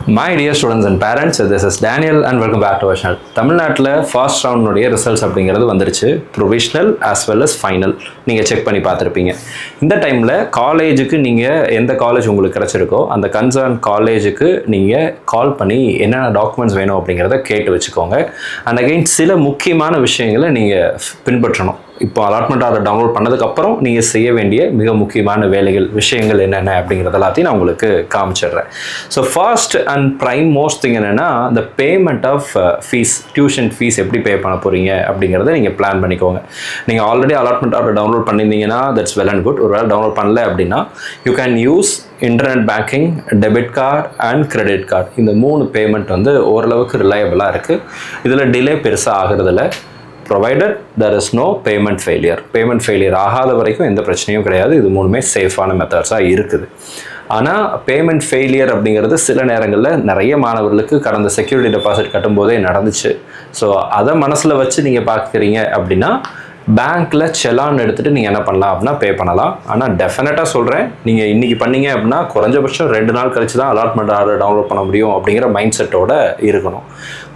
My dear students and parents, this is Daniel and welcome back to our channel. தமிழ்நாட்டில் first ரவுண்டுடைய results அப்படிங்கிறது வந்துருச்சு. Provisional as well as final நீங்கள் check பண்ணி பார்த்துருப்பீங்க. இந்த டைமில் காலேஜுக்கு நீங்கள் எந்த காலேஜ் உங்களுக்கு கிடச்சிருக்கோ அந்த கன்சர்ன் காலேஜுக்கு நீங்கள் கால் பண்ணி என்னென்ன டாக்குமெண்ட்ஸ் வேணும் அப்படிங்கிறத கேட்டு வச்சுக்கோங்க. அண்ட் அகைன் சில முக்கியமான விஷயங்களை நீங்கள் பின்பற்றணும். இப்போ அலாட்மெண்ட் ஆர்டர் டவுன்லோட் பண்ணதுக்கப்புறம் நீங்கள் செய்ய வேண்டிய மிக முக்கியமான விஷயங்கள் என்னென்ன அப்படிங்கிறது எல்லாத்தையும் நான் உங்களுக்கு காமிச்சிடுறேன். So first and prime most thing என்னென்னா இந்த payment of fees, tuition fees எப்படி பே பண்ண போகிறீங்க அப்படிங்கிறத நீங்கள் பிளான் பண்ணிக்கோங்க. நீங்கள் ஆல்ரெடி அலாட்மெண்ட் ஆர்டர் டவுன்லோட் பண்ணியிருந்தீங்கன்னா தட்ஸ் வெல் அண்ட் குட். ஒரு வேளை டவுன்லோட் பண்ணல அப்படின்னா you can use internet banking, debit card and credit card. இந்த 3 பேமெண்ட் வந்து ஓரளவுக்கு ரிலையபிளாக இருக்குது. இதில் டிலே பெருசாக ஆகிறதில்ல. provided there is no payment failure. Payment failure ஆகாத வரைக்கும் எந்த பிரச்சனையும் கிடையாது. இது 3மே சேஃபான மெத்தட்ஸாக இருக்குது. ஆனால் பேமெண்ட் ஃபெயிலியர் அப்படிங்கிறது சில நேரங்களில் நிறைய மாணவர்களுக்கு கடந்த செக்யூரிட்டி டெபாசிட் கட்டும்போதே நடந்துச்சு. ஸோ அதை மனசில் வச்சு நீங்கள் பார்க்குறீங்க அப்படின்னா பேங்க்கில் செலான் எடுத்துகிட்டு நீங்கள் என்ன பண்ணலாம் அப்படின்னா பே பண்ணலாம். ஆனால் டெஃபினட்டாக சொல்கிறேன், நீங்கள் இன்றைக்கி பண்ணீங்க அப்படின்னா குறைஞ்சபட்சம் 2 நாள் கழிச்சு தான் அலாட்மெண்ட் ஆர்டர் டவுன்லோட் பண்ண முடியும் அப்படிங்கிற மைண்ட் செட்டோடு இருக்கணும்.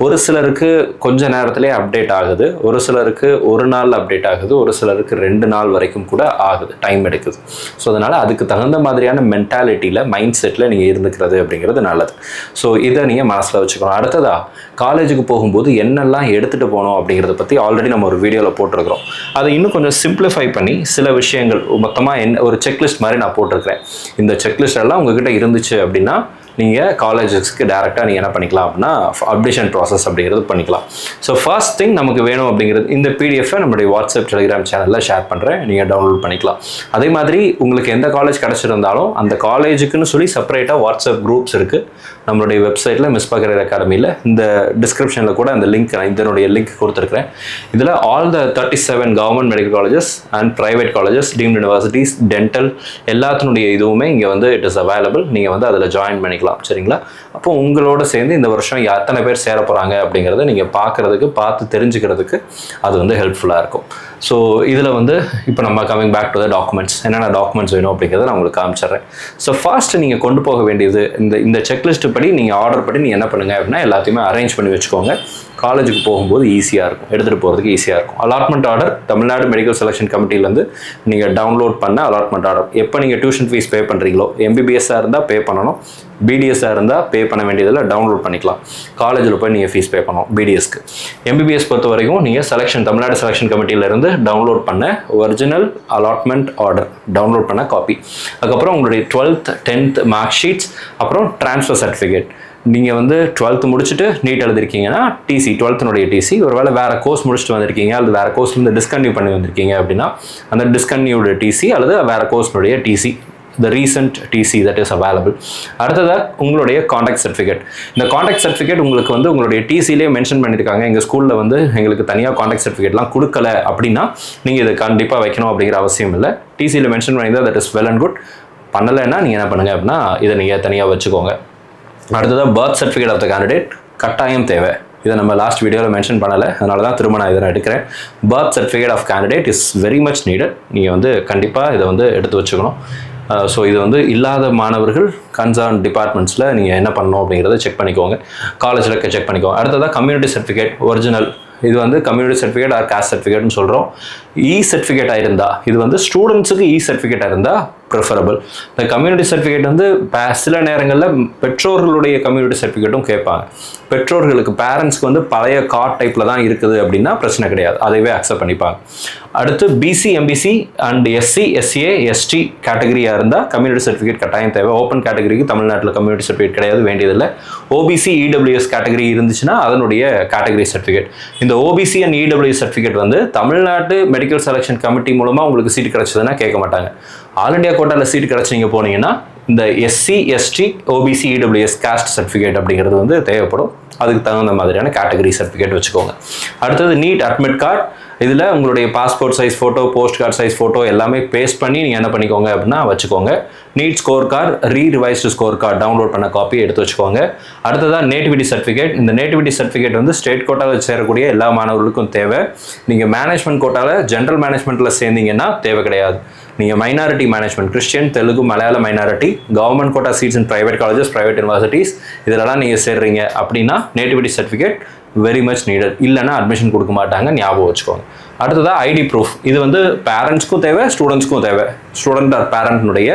ஒரு சிலருக்கு கொஞ்சம் நேரத்திலே அப்டேட் ஆகுது, ஒரு சிலருக்கு 1 நாள் அப்டேட் ஆகுது, ஒரு சிலருக்கு 2 நாள் வரைக்கும் கூட ஆகுது, டைம் எடுக்குது. ஸோ அதனால் அதுக்கு தகுந்த மாதிரியான மென்டாலிட்டியில் மைண்ட் செட்டில் நீங்கள் இருந்துக்கிறது அப்படிங்கிறது நல்லது. ஸோ இதை நீங்கள் மனசில் வச்சுக்கணும். அடுத்ததாக காலேஜுக்கு போகும்போது என்னெல்லாம் எடுத்துகிட்டு போகணும் அப்படிங்கிறத பற்றி ஆல்ரெடி நம்ம ஒரு வீடியோவில் போட்டிருக்கிறோம். அதை இன்னும் கொஞ்சம் சிம்பிளிஃபை பண்ணி சில விஷயங்கள் மொத்தமாக ஒரு செக்லிஸ்ட் மாதிரி நான் போட்டிருக்கிறேன். இந்த செக்லிஸ்ட் எல்லாம் உங்ககிட்ட இருந்துச்சு அப்படின்னா நீங்கள் காலேஜஸ்க்கு டேரெக்டாக நீங்கள் என்ன பண்ணிக்கலாம் அப்படின்னா அட்மிஷன் ப்ராசஸ் அப்படிங்கிறது பண்ணிக்கலாம். ஸோ ஃபர்ஸ்ட் திங் நமக்கு வேணும் அப்படிங்கிறது இந்த பிடிஎஃபை நம்மளுடைய வாட்ஸ்அப் டெலிகிராம் சேனலில் ஷேர் பண்ணுறேன், நீங்கள் டவுன்லோட் பண்ணிக்கலாம். அதே மாதிரி உங்களுக்கு எந்த காலேஜ் கிடச்சிருந்தாலும் அந்த காலேஜுக்குன்னு சொல்லி செப்பரேட்டாக வாட்ஸ்அப் குரூப்ஸ் இருக்குது நம்மளுடைய வெப்சைட்டில் மிஸ்பா கரியர் அகாடமியில். இந்த டிஸ்கிரிப்ஷனில் கூட அந்த லிங்க், இதனுடைய லிங்க் கொடுத்துருக்கிறேன். இதில் all the 37 government medical colleges and private colleges, deemed universities, dental எல்லாத்தினுடைய இதுவுமே இங்கே வந்து இட் இஸ் அவைலபிள். நீங்கள் வந்து அதில் ஜாயின் பண்ணிக்கலாம். சரிங்களா? அப்போ உங்களோட சேர்ந்து இந்த வருஷம் எத்தனை பேர் சேர போகிறாங்க அப்படிங்கிறத நீங்கள் பார்த்து தெரிஞ்சுக்கிறதுக்கு அது வந்து ஹெல்ப்ஃபுல்லாக இருக்கும். ஸோ இதில் வந்து இப்போ நம்ம coming back to the documents, என்னென்ன டாக்குமெண்ட்ஸ் வேணும் அப்படிங்கிறத நான் உங்களுக்கு காமிச்சிடுறேன். ஸோ ஃபர்ஸ்ட் நீங்கள் கொண்டு போக வேண்டியது இந்த செக்லிஸ்ட்டு படி நீங்கள் ஆர்டர் படி நீங்கள் என்ன பண்ணுங்கள் அப்படின்னா எல்லாத்தையுமே அரேஞ்ச் பண்ணி வச்சுக்கோங்க. காலேஜுக்கு போகும்போது ஈஸியாக இருக்கும், எடுத்துகிட்டு போகிறதுக்கு ஈஸியாக இருக்கும். Allotment order Tamil Nadu medical selection கமிட்டிலேருந்து நீங்கள் டவுன்லோட் பண்ண அலாட்மெண்ட் ஆர்டர் எப்போ நீங்கள் டியூஷன் ஃபீஸ் பே பண்ணுறீங்களோ, எம்பிபிஎஸ்ஸாக இருந்தால் பே பண்ணணும், பிடிஎஸ்ஸாக இருந்தால் பே பண்ண வேண்டியதில் டவுன்லோட் பண்ணிக்கலாம். காலேஜில் போய் நீங்கள் ஃபீஸ் பே பண்ணணும். பிடிஎஸ்க்கு எம்பிபிஎஸ் பொறுத்த வரைக்கும் நீங்கள் தமிழ்நாடு செலெக்ஷன் கமிட்டியிலேருந்து டவுன்லோட் பண்ண ஒரிஜினல் அலாட்மெண்ட் ஆர்டர் டவுன்லோட் பண்ண காப்பி, அதுக்கப்புறம் உங்களுடைய 12th 10th மார்க் ஷீட்ஸ், அப்புறம் ட்ரான்ஸ்ஃபர் சர்டிஃபிகேட். நீங்கள் வந்து 12th முடிச்சுட்டு நீட் எழுதிருக்கீங்கன்னா டிசி, 12th டிசி, ஒரு வேளை வேறு கோர்ஸ் முடிச்சுட்டு வந்திருக்கீங்க அல்லது வேறு கோர்ஸ்லேருந்து டிஸ்கன்டினியூ பண்ணி வந்திருக்கீங்க அப்படின்னா அந்த டிஸ்கன்டினியூடு டிசி அல்லது வேறு கோர்ஸ்னுடைய TC, the recent TC that is available. அடுத்ததாக உங்களுடைய கான்டாக்ட் சர்டிஃபிகேட். இந்த கான்டாக்ட் சர்டிஃபிகேட் உங்களுக்கு வந்து உங்களுடைய டிசிலேயே மென்ஷன் பண்ணியிருக்காங்க, எங்கள் ஸ்கூலில் வந்து எங்களுக்கு தனியாக கான்டாக்ட் சர்டிஃபிகேட்லாம் கொடுக்கல அப்படின்னா நீங்கள் இதை கண்டிப்பாக வைக்கணும் அப்படிங்கிற அவசியம் இல்லை. டிசியில் மென்ஷன் பண்ணியிருந்தால் that is well and good. பண்ணலைன்னா நீங்கள் என்ன பண்ணுங்கள் அப்படின்னா இதை நீங்கள் தனியாக வச்சுக்கோங்க. அடுத்ததாக birth certificate of the candidate கட்டாயம் தேவை. இதை நம்ம லாஸ்ட் வீடியோவில் மென்ஷன் பண்ணலை, அதனால தான் திரும்ப நான் இதை எடுக்கிறேன். Birth certificate of candidate is very much needed. நீங்கள் வந்து கண்டிப்பாக இதை வந்து எடுத்து வச்சுக்கணும். ஸோ இது வந்து இல்லாத மாணவர்கள் கன்சர்ன் டிபார்ட்மெண்ட்ஸில் நீங்கள் என்ன பண்ணணும் அப்படிங்கிறத செக் பண்ணிக்கோங்க, காலேஜில் செக் பண்ணிக்கோங்க. அடுத்ததாக கம்யூனிட்டி சர்டிஃபிகேட் ஒரிஜினல். இது வந்து கம்யூனிட்டி சர்டிஃபிகேட் ஆர் காஸ்ட் சர்டிஃபிகேட்னு சொல்கிறோம். சர்டிஃபிகேட்டாக இருந்தால் இது வந்து ஸ்டூடெண்ட்ஸுக்கு சர்டிஃபிகேட்டாக இருந்தால் ப்ரிஃபரபிள். இந்த கம்யூனிட்டி சர்டிஃபிகேட் வந்து சில நேரங்களில் பெற்றோர்களுடைய கம்யூனிட்டி சர்டிஃபிகேட்டும் கேட்பாங்க. பெற்றோர்களுக்கு பேரண்ட்ஸ்க்கு வந்து பழைய கார்ட் டைப்பில் தான் இருக்குது அப்படின்னா பிரச்சனை கிடையாது, அதைவே அக்செப்ட் பண்ணிப்பாங்க. அடுத்து BC, MBC and SC, SCA, ST கேட்டகரியாக இருந்தால் கம்யூனிட்டி சர்டிஃபிகேட் கட்டாயம் தேவை. ஓப்பன் கேட்டகரிக்கு தமிழ்நாட்டில் கம்யூனிட்டி சர்டிஃபிகேட் கிடையாது, வேண்டியதில்லை. ஓபிசி, இடபிள்யூஎஸ் கேட்டகரி இருந்துச்சுன்னா அதனுடைய கேட்டகரி சர்டிஃபிகேட். இந்த ஓபிசி அண்ட் இடபிள்யூஎஸ் சர்டிஃபிகேட் வந்து தமிழ்நாட்டு மெடிக்கல் செலெக்ஷன் கமிட்டி மூலமாக உங்களுக்கு சீட் கிடச்சதுன்னா கேட்க மாட்டாங்க. ஆல் இண்டியா கோட்டாவில் சீட் கிடச்சி நீங்கள் போனீங்கன்னா இந்த SC, ST, OBC, EWS caste certificate அப்படிங்கிறது வந்து தேவைப்படும். அதுக்கு தகுந்த மாதிரியான கேட்டகரி சர்டிஃபிகேட் வச்சுக்கோங்க. அடுத்தது நீட் அட்மிட் கார்டு. இதில் உங்களுடைய passport size photo, post card size photo எல்லாமே பேஸ்ட் பண்ணி நீங்கள் என்ன பண்ணிக்கோங்க அப்படின்னா வச்சுக்கோங்க. NEET score card, rerevised score card download பண்ண காப்பி எடுத்து வச்சுக்கோங்க. அடுத்ததாக நேட்டிவிட்டி சர்டிஃபிகேட். இந்த நேட்டிவிட்டி சர்டிஃபிகேட் வந்து ஸ்டேட் கோட்டாவில் சேரக்கூடிய எல்லா மாணவர்களுக்கும் தேவை. நீங்கள் மேனேஜ்மெண்ட் கோட்டாவில் ஜென்ரல் மேனேஜ்மெண்ட்டில் சேர்ந்தீங்கன்னா தேவை கிடையாது. நீங்கள் மைனாரிட்டி மேனேஜ்மெண்ட் கிறிஸ்டியன் தெலுங்கு மலையாள minority government quota seats in private colleges private universities இதெல்லாம் நீங்கள் சேர்றீங்க அப்படின்னா nativity certificate very much needed. இல்லைன்னா அட்மிஷன் கொடுக்க மாட்டாங்க, ஞாபகம் வச்சுக்கோங்க. அடுத்ததாக ஐடி ப்ரூஃப். இது வந்து பேரண்ட்ஸ்க்கும் தேவை, ஸ்டூடெண்ட்ஸ்க்கும் தேவை. ஸ்டூடெண்ட் ஆர் பேரண்ட்னுடைய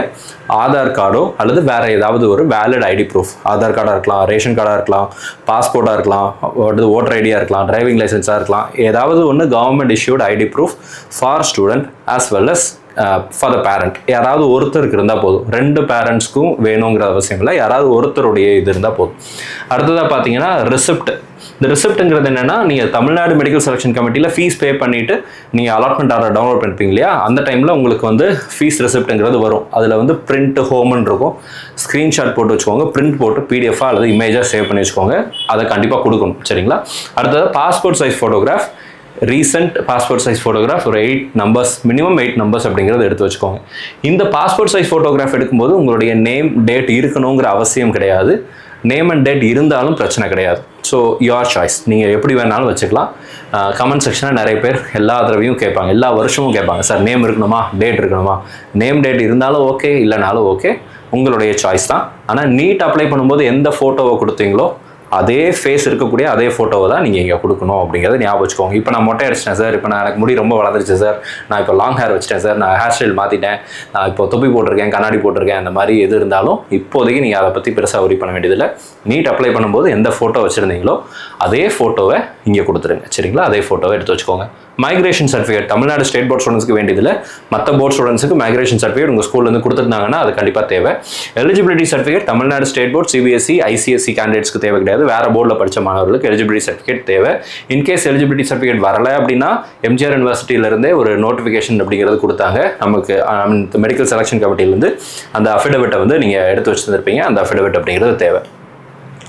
ஆதார் கார்டோ அல்லது வேறு ஏதாவது ஒரு வேலிட் ஐடி ப்ரூஃப், ஆதார் கார்டாக இருக்கலாம், ரேஷன் கார்டாக இருக்கலாம், பாஸ்போர்ட்டாக இருக்கலாம், அடுத்து ஓட்டர் ஐடியாக இருக்கலாம், டிரைவிங் லைசன்ஸாக இருக்கலாம், ஏதாவது ஒன்று government issued ID proof for student as well as for the parent. யாராவது ஒருத்தருக்கு இருந்தால் போதும், 2 பேரண்ட்ஸ்க்கும் வேணுங்கிற அவசியம் இல்லை, யாராவது ஒருத்தருடைய இது இருந்தால் போதும். அடுத்ததாக பார்த்தீங்கன்னா ரிசிப்ட். இந்த ரிசிப்ட்டுங்கிறது என்னென்னா, நீங்கள் தமிழ்நாடு மெடிக்கல் செலெக்ஷன் கமிட்டியில் ஃபீஸ் பே பண்ணிவிட்டு நீங்கள் அலாட்மெண்ட் ஆர்டர் டவுன்லோட் பண்ணிப்பீங்க இல்லையா, அந்த டைமில் உங்களுக்கு வந்து ஃபீஸ் ரிசிப்ட்டுங்கிறது வரும். அதில் வந்து பிரிண்ட் ஹோம்னு இருக்கும். ஸ்க்ரீன்ஷாட் போட்டு வச்சுக்கோங்க, பிரிண்ட் போட்டு பிடிஎஃபாக அல்லது இமேஜாக சேவ் பண்ணி வச்சுக்கோங்க. அதை கண்டிப்பாக கொடுக்கணும், சரிங்களா? அடுத்தது passport size photograph. Recent passport size photograph ஒரு 8 நம்பர்ஸ், மினிமம் 8 நம்பர்ஸ் அப்படிங்கிறத எடுத்து வச்சுக்கோங்க. இந்த பாஸ்போர்ட் சைஸ் ஃபோட்டோகிராஃப் எடுக்கும்போது உங்களுடைய நேம் டேட் இருக்கணுங்கிற அவசியம் கிடையாது. நேம் அண்ட் டேட் இருந்தாலும் பிரச்சனை கிடையாது. ஸோ யுவர் சாய்ஸ், நீங்கள் எப்படி வேணாலும் வச்சுக்கலாம். கமெண்ட் செக்ஷனில் நிறைய பேர் எல்லா தடவையும் கேட்பாங்க, எல்லா வருஷமும் கேட்பாங்க, சார் நேம் இருக்கணுமா, டேட் இருக்கணுமா? நேம் டேட் இருந்தாலும் ஓகே, இல்லைனாலும் ஓகே, உங்களுடைய சாய்ஸ் தான். ஆனால் நீட் அப்ளை பண்ணும்போது எந்த ஃபோட்டோவை கொடுத்தீங்களோ அதே ஃபேஸ் இருக்கக்கூடிய அதே ஃபோட்டோவை தான் நீங்கள் இங்கே கொடுக்கணும் அப்படிங்கிறத ஞாபகம் வச்சுக்கோங்க. இப்போ நான் மொட்டை அடிச்சிட்டேன் சார், இப்போ நான் எனக்கு முடி ரொம்ப வளர்ந்துருச்சு சார், நான் இப்போ லாங் ஹேர் வச்சிட்டேன் சார், நான் ஹேர் ஸ்டைல் மாற்றிட்டேன், நான் இப்போ தொப்பி போட்டிருக்கேன், கண்ணாடி போட்டிருக்கேன், அந்த மாதிரி எது இருந்தாலும் இப்போதைக்கு நீங்கள் அதை பற்றி பெருசாக worry பண்ண வேண்டியதில்லை. நீட் அப்ளை பண்ணும்போது எந்த ஃபோட்டோ வச்சுருந்தீங்களோ அதே ஃபோட்டோவை இங்கே கொடுத்துருங்க, சரிங்களா? அதே ஃபோட்டோவை எடுத்து வச்சுக்கோங்க. Migration certificate Tamil Nadu state board ஸ்டூடெண்ட்ஸ்க்கு வேண்டியதில்லை, மற்ற போர்ட் ஸ்டூடெண்ட்ஸுக்கு மைக்ரேஷன் சர்டிஃபிகேட் உங்கள் ஸ்கூல்லேருந்து கொடுத்துருந்தாங்கன்னா அது கண்டிப்பாக தேவை. Eligibility certificate Tamil Nadu state board CBSE ICSE கேண்டிடேட்ஸ்க்கு தேவை கிடையாது, வேறு போர்டில் படித்த மாணவர்களுக்கு எலிஜிபிலிட்டி சர்டிஃபிகேட் தேவை. இன்கேஸ் எலிஜிபிலிட்டி சர்டிஃபிகேட் வரலை அப்படின்னா எம்ஜிஆர் யூனிவர்சிட்டியிலேருந்தே ஒரு நோட்டிஃபிகேஷன் அப்படிங்கிறது கொடுத்தாங்க நமக்கு, மெடிக்கல் செலெக்ஷன் கமிட்டியிலேருந்து. அந்த அஃபிடவிட்டை வந்து நீங்கள் எடுத்து வச்சுருந்துருப்பீங்க, அந்த அஃபிடவிட் அப்படிங்கிறது தேவை.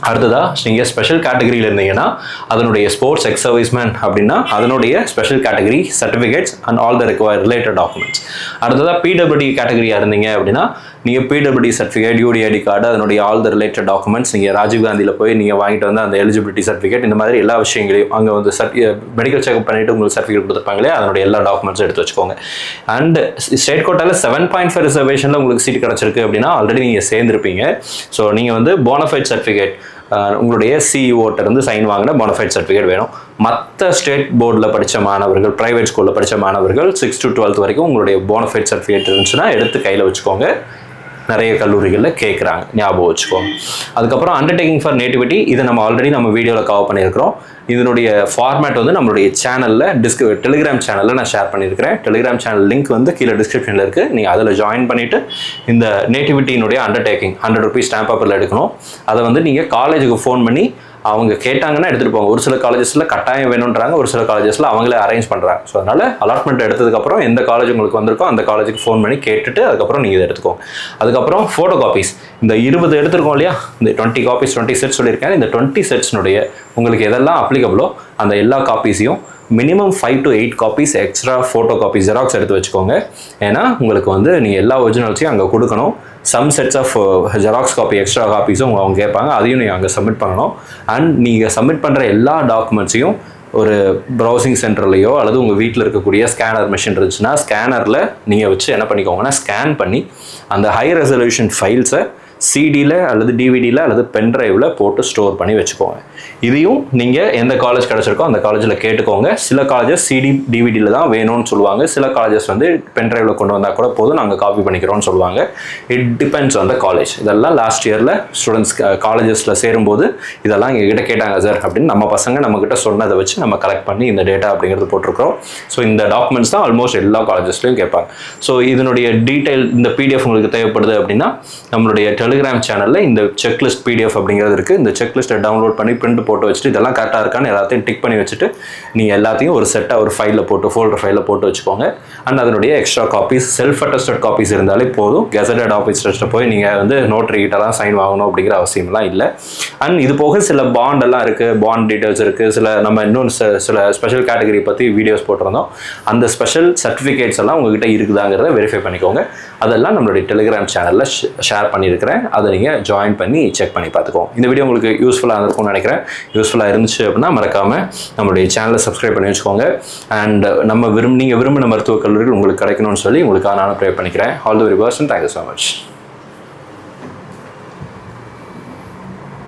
அடுத்ததாக நீங்கள் ஸ்பெஷல் கேட்டகரியில் இருந்தீங்கன்னா அதனுடைய ஸ்போர்ட்ஸ் எக்ஸ் சர்வீஸ்மேன் அப்படின்னா அதனுடைய special category certificates and all the related documents. அடுத்ததாக பிடபிள்யூடி கேட்டகரியாக இருந்தீங்க அப்படின்னா நீங்கள் பிடபிள்யூடி சர்டிஃபிகேட், யூடிஐடி கார்டு, அதனுடைய ஆல் த ரிலேட்டட் டாக்குமெண்ட்ஸ் நீங்கள் ராஜீவ்காந்தியில் போய் நீங்கள் வாங்கிட்டு வந்து அந்த எலிஜிபிலிட்டி சர்டிஃபிகேட், இந்த மாதிரி எல்லா விஷயங்களையும் அங்கே வந்து மெடிக்கல் செக்அப் பண்ணிவிட்டு உங்களுக்கு சர்டிஃபிகேட் கொடுத்துருப்பாங்களே அதனுடைய எல்லா டாக்குமெண்ட்ஸும் எடுத்து வச்சுக்கோங்க. அண்ட் ஸ்டேட் கோட்டாவில் 7.5 ரிசர்வேஷனில் உங்களுக்கு சீட் கிடச்சிருக்கு அப்படின்னா ஆல்ரெடி நீங்கள் சேர்ந்துருப்பீங்க. ஸோ நீங்கள் வந்து போனஃபைட் சர்டிஃபிகேட், உங்களுடைய சிஇஓட்டிருந்து சைன் வாங்கின போனஃபைட் சர்டிஃபிகேட் வேணும். மற்ற ஸ்டேட் போர்டில் படித்த மாணவர்கள், ப்ரைவேட் ஸ்கூலில் படித்த மாணவர்கள் 6 to 12 வரைக்கும் உங்களுடைய போனஃபைட் சர்டிஃபிகேட் இருந்துச்சுன்னா எடுத்து கையில் வச்சுக்கோங்க. நிறைய கல்லூரிகளில் கேட்குறாங்க, ஞாபகம் வச்சுக்கோங்க. அதுக்கப்புறம் அண்டர்டேக்கிங் ஃபார் நேட்டிவிட்டி, இதை நம்ம ஆல்ரெடி நம்ம வீடியோவில் கவர் பண்ணியிருக்கிறோம். இதனுடைய ஃபார்மேட் வந்து நம்மளுடைய சேனலில் டெலிகிராம் சேனலில் நான் ஷேர் பண்ணியிருக்கிறேன். டெலிகிராம் சேனல் லிங்க் வந்து கீழே டிஸ்கிரிப்ஷனில் இருக்குது. நீங்கள் அதில் ஜாயின் பண்ணிவிட்டு இந்த நேட்டிவிட்டியினுடைய அண்டர்டேக்கிங் 100 rupees ஸ்டாம்ப் பேப்பரில் எடுக்கணும். அதை வந்து நீங்கள் காலேஜுக்கு ஃபோன் பண்ணி அவங்க கேட்டாங்கன்னா எடுத்துகிட்டு போங்க. ஒரு சில காலேஜஸில் கட்டாயம் வேணுன்றாங்க, ஒரு சில காலேஜஸில் அவங்களே அரேஞ்ச் பண்ணுறாங்க. ஸோ அதனால் அலாட்மெண்ட் எடுத்ததுக்கப்புறம் எந்த காலேஜ் உங்களுக்கு வந்திருக்கோ அந்த காலேஜுக்கு ஃபோன் பண்ணி கேட்டுட்டு அதுக்கப்புறம் நீங்கள் இதை எடுத்துக்கோங்க. அதுக்கப்புறம் ஃபோட்டோ காப்பீஸ், இந்த 20 எடுத்துருக்கோம் இல்லையா, இந்த 20 காப்பீஸ் 20 செட்ஸ் சொல்லியிருக்கேன். இந்த 20 செட்ஸ்னுடைய உங்களுக்கு எதெல்லாம் அப்ளிகபிளோ அந்த எல்லா காப்பீஸையும் minimum 5 to 8 copies extra photo copies xerox எடுத்து வச்சுக்கோங்க. ஏன்னா உங்களுக்கு வந்து நீங்கள் எல்லா ஒரிஜினல்ஸையும் அங்கே கொடுக்கணும். Some sets of xerox copy extra காப்பீஸும் அவங்க கேட்பாங்க, அதையும் நீங்கள் அங்கே சப்மிட் பண்ணணும். அண்ட் நீங்கள் சப்மிட் பண்ணுற எல்லா டாக்குமெண்ட்ஸையும் ஒரு ப்ரௌசிங் சென்டர்லையோ அல்லது உங்கள் வீட்டில் இருக்கக்கூடிய ஸ்கேனர் மிஷின் இருந்துச்சுன்னா ஸ்கேனரில் நீங்கள் வச்சு என்ன பண்ணிக்கோங்கன்னா ஸ்கேன் பண்ணி அந்த ஹை ரெசல்யூஷன் ஃபைல்ஸை சிடியில் அல்லது டிவிடியில் அல்லது பென்ட்ரைவில் போட்டு ஸ்டோர் பண்ணி வச்சுக்கோங்க. இதையும் நீங்கள் எந்த காலேஜ் கிடச்சிருக்கோ அந்த காலேஜில் கேட்டுக்கோங்க. சில காலேஜஸ் சிடி டிவிடியில் தான் வேணும்னு சொல்லுவாங்க, சில காலேஜஸ் வந்து பென்ட்ரைவில் கொண்டு வந்தால் கூட போதும், நாங்கள் காப்பி பண்ணிக்கிறோம்னு சொல்லுவாங்க. It depends on the college. இதெல்லாம் லாஸ்ட் இயரில் ஸ்டூடெண்ட்ஸ் காலேஜஸில் சேரும்போது இதெல்லாம் எங்ககிட்ட கேட்டாங்க சார் அப்படின்னு நம்ம பசங்க நம்மக்கிட்ட சொன்னதை வச்சு நம்ம கலெக்ட் பண்ணி இந்த டேட்டா அப்படிங்கிறது போட்டிருக்கிறோம். ஸோ இந்த டாக்குமெண்ட்ஸ் தான் ஆல்மோஸ்ட் எல்லா காலேஜஸ்லையும் கேட்பாங்க. ஸோ இதனுடைய டீட்டெயில் இந்த பிடிஎஃப் உங்களுக்கு தேவைப்படுது அப்படின்னா நம்மளுடைய டெலிகிராம் சேனலில் இந்த செக்லிஸ்ட் பிடிஎஃப் அப்படிங்கிறது இருக்குது. இந்த செக்லிஸ்ட்டை டவுன்லோட் பண்ணி பிரிண்ட் போட்டு வச்சுட்டு இதெல்லாம் கரெக்டாக இருக்கான்னு எல்லாத்தையும் டிக் பண்ணி வச்சுட்டு நீங்கள் எல்லாத்தையும் ஒரு செட்டாக ஒரு ஃபைலில் போட்டு ஃபோல்டர் ஃபைலில் போட்டு வச்சுக்கோங்க. அண்ட் அதனுடைய extra copies self attested copies இருந்தாலே போதும். கெசட்டட் ஆஃபீஸர்ஸ்ட்டை போய் நீங்கள் வந்து நோட்டரி கிட்டலாம் சைன் வாங்கணும் அப்படிங்கிற அவசியம்லாம் இல்லை. அண்ட் இது போக சில பாண்ட் எல்லாம் இருக்குது, பாண்ட் டீட்டெயில்ஸ் இருக்குது. சில நம்ம இன்னும் சில ஸ்பெஷல் கேட்டகரி பற்றி வீடியோஸ் போட்டிருந்தோம். அந்த ஸ்பெஷல் சர்டிஃபிகேட்ஸ் எல்லாம் உங்ககிட்ட இருக்குதாங்கிறத வெரிஃபை பண்ணிக்கோங்க. அதெல்லாம் நம்மளுடைய டெலிகிராம் சேனலில் ஷேர் பண்ணியிருக்கிறேன். தரேன், அதை நீங்கள் ஜாயின் பண்ணி செக் பண்ணி பார்த்துக்கோங்க. இந்த வீடியோ உங்களுக்கு யூஸ்ஃபுல்லாக இருந்திருக்கும்னு நினைக்கிறேன். யூஸ்ஃபுல்லாக இருந்துச்சு அப்படின்னா மறக்காமல் நம்மளுடைய சேனலை சப்ஸ்கிரைப் பண்ணி வச்சுக்கோங்க. அண்ட் நீங்கள் விரும்பின மருத்துவக் கல்லூரிகள் உங்களுக்கு கிடைக்கணும்னு சொல்லி உங்களுக்காக நானும் ப்ரே பண்ணிக்கிறேன். All the very best and thank you so much.